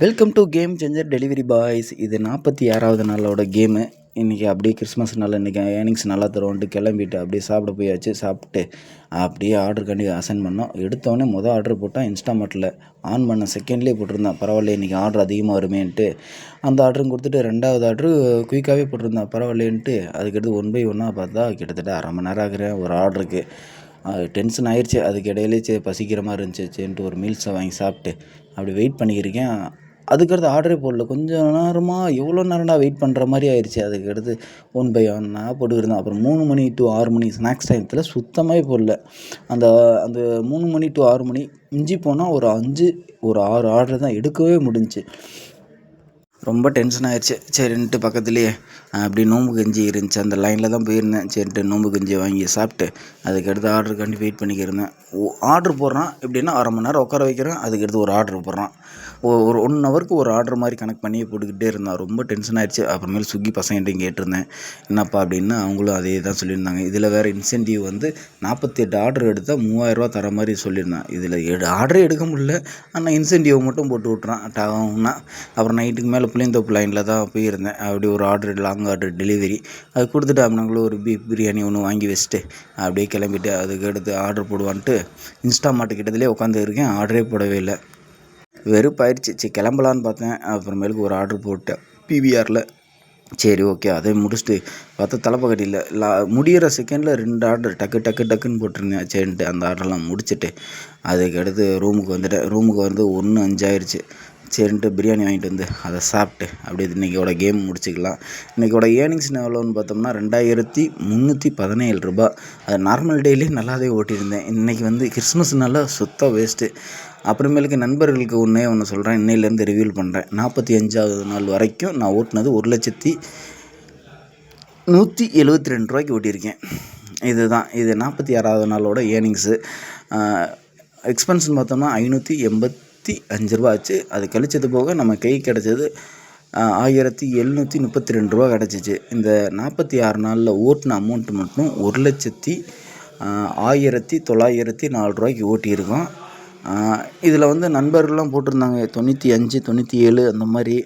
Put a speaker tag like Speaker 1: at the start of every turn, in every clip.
Speaker 1: Welcome to game changer delivery boys. இது 46வது நாளோட game. இன்றைக்கி அப்படியே கிறிஸ்மஸ்னால இன்றைக்கி ஏர்னிங்ஸ் நல்லா தருவோன்ட்டு கிளம்பிட்டு அப்படியே சாப்பிட போயாச்சு. சாப்பிட்டு அப்படியே ஆர்டருக்காண்டி அசைன் பண்ணோம். எடுத்தோடனே ஆர்டர் போட்டால் இன்ஸ்டாமார்ட்டில் ஆன் பண்ண செகண்ட்லேயே போட்டிருந்தான். பரவாயில்ல, இன்றைக்கி ஆர்டர் அதிகமாக வருமேன்ட்டு அந்த ஆர்டரும் கொடுத்துட்டு ரெண்டாவது ஆர்டரு குயிக்காகவே போட்டிருந்தான். பரவாயில்லேன்ட்டு அதுக்கடுத்து 1 பை 1 பார்த்தா கிட்டத்தட்ட அரை மணி நேரம் ஆகிறேன் ஒரு ஆர்டருக்கு. டென்ஷன் ஆயிடுச்சு. அதுக்கு இடையிலே பசிக்கிற மாதிரி இருந்துச்சுன்ட்டு ஒரு மீல்ஸை வாங்கி சாப்பிட்டு அப்படி வெயிட் பண்ணிக்கிருக்கேன். அதுக்கடுத்து ஆர்டரே போடல. கொஞ்சம் நேரமாக எவ்வளோ நேரம்டா வெயிட் பண்ணுற மாதிரி ஆயிடுச்சு. அதுக்கடுத்து 1 பை 1 போட்டுக்கிருந்தேன். அப்புறம் 3 மணி டு 6 மணி ஸ்நாக்ஸ் டைமத்தில் சுத்தமாகவே போடல. அந்த அந்த 3 மணி டு 6 மணி மிஞ்சி போனால் ஒரு 6 ஆர்டர் தான் எடுக்கவே முடிஞ்சிச்சு. ரொம்ப டென்ஷன் ஆயிடுச்சு. சரின்ட்டு பக்கத்துலேயே அப்படி நோம்பு கஞ்சி இருந்துச்சு, அந்த லைனில் தான் போயிருந்தேன். சரின்ட்டு நோம்பு கஞ்சியை வாங்கி சாப்பிட்டு அதுக்கடுத்து ஆர்டருக்காண்டி வெயிட் பண்ணிக்கிருந்தேன். ஆர்டர் போடுறான் எப்படின்னா அரை மணி நேரம் உட்கார வைக்கிறேன். அதுக்கடுத்து ஒரு ஆர்டர் போடுறான். ஒரு 1 ஹவருக்கு ஒரு ஆர்டர் மாதிரி கனெக்ட் பண்ணி போட்டுக்கிட்டே இருந்தான். ரொம்ப டென்ஷன் ஆகிடுச்சு. அப்புறமேல் ஸ்விக்கி பசங்கள்கிட்டையும் கேட்டிருந்தேன், என்னப்பா அப்படின்னு. அவங்களும் அதே தான் சொல்லியிருந்தாங்க. இதில் வேறு இன்சென்டிவ் வந்து 48 ஆர்டர் எடுத்தால் 3000 தர மாதிரி சொல்லியிருந்தான். இதில் ஆர்டரே எடுக்க முடியல, ஆனால் இன்சென்டிவ் மட்டும் போட்டு விட்றான் டாவுன்னா. அப்புறம் நைட்டுக்கு மேலே புளியந்தோப்பு லைனில் தான் போயிருந்தேன். அப்படி ஒரு ஆர்டர், லாங் ஆர்டர் டெலிவரி அது கொடுத்துட்டு அப்படின்னாங்களும் ஒரு பீஃப் பிரியாணி ஒன்று வாங்கி வச்சுட்டு அப்படியே கிளம்பிட்டு அதுக்கடுத்து ஆர்டர் போடுவான்ட்டு இன்ஸ்டாமார்ட் கிட்டத்துலேயே உட்காந்து இருக்கேன். ஆர்டரே போடவே இல்லை. வெறுப்பாயிடுச்சு. கிளம்பலான்னு பார்த்தேன். அப்புறமேலுக்கு ஒரு ஆர்டர் போட்டேன் பிவிஆரில். சரி, ஓகே, அதை முடிச்சுட்டு பார்த்தா தலைப்பக்கட்டியில் முடிகிற செகண்டில் 2 ஆர்டர் டக்குன்னு போட்டிருந்தேன். சரின்ட்டு அந்த ஆர்டர்லாம் முடிச்சுட்டு அதுக்கடுத்து ரூமுக்கு வந்துட்டேன். ரூமுக்கு வந்து 1:05 ஆயிடுச்சு. சரின்ட்டு பிரியாணி வாங்கிட்டு வந்து அதை சாப்பிட்டு அப்படியே இன்றைக்கியோட கேம் முடிச்சுக்கலாம். இன்றைக்கியோட ஏர்னிங்ஸ் எவ்வளோன்னு பார்த்தோம்னா 2317 ரூபா. அது நார்மல் டெய்லி நல்லாவே ஓட்டியிருந்தேன். இன்றைக்கி வந்து கிறிஸ்மஸ்னால சுத்த வேஸ்ட்டு. அப்புறமேலுக்கு நண்பர்களுக்கு ஒன்று சொல்கிறேன், இன்னையிலேருந்து ரிவீல் பண்ணுறேன். 45வது நாள் வரைக்கும் நான் ஓட்டினது 1,172 ரூபாய்க்கு ஓட்டியிருக்கேன். இதுதான் இது 46வது நாளோட ஏர்னிங்ஸு. எக்ஸ்பென்ஸ்னு பார்த்தோம்னா 585 ரூபா ஆச்சு. அது கழிச்சது போக நம்ம கை கிடச்சது 1732 ரூபா கிடச்சிச்சு. இந்த 46 நாளில் ஓட்டின அமௌண்ட்டு மட்டும் 1,1904 ரூபாய்க்கு ஓட்டியிருக்கோம். இதில் வந்து நண்பர்கள்லாம் போட்டிருந்தாங்க 95, 97 அந்த மாதிரி.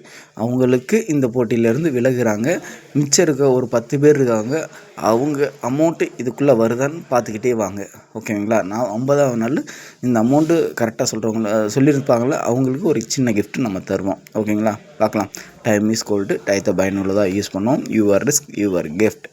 Speaker 1: அவங்களுக்கு இந்த போட்டியிலேருந்து விலகுறாங்க. மிச்சம் இருக்க ஒரு 10 பேர் இருக்காங்க. அவங்க அமௌண்ட்டு இதுக்குள்ளே வருதான்னு பார்த்துக்கிட்டே வாங்க, ஓகேங்களா? நான் 50வது நாள் இந்த அமௌண்ட்டு கரெக்டாக சொல்லியிருப்பாங்கள அவங்களுக்கு ஒரு சின்ன கிஃப்ட் நம்ம தருவோம், ஓகேங்களா? பார்க்கலாம். Time is gold. டயத்தை பயனுள்ளதாக யூஸ் பண்ணுவோம். Your risk your gift.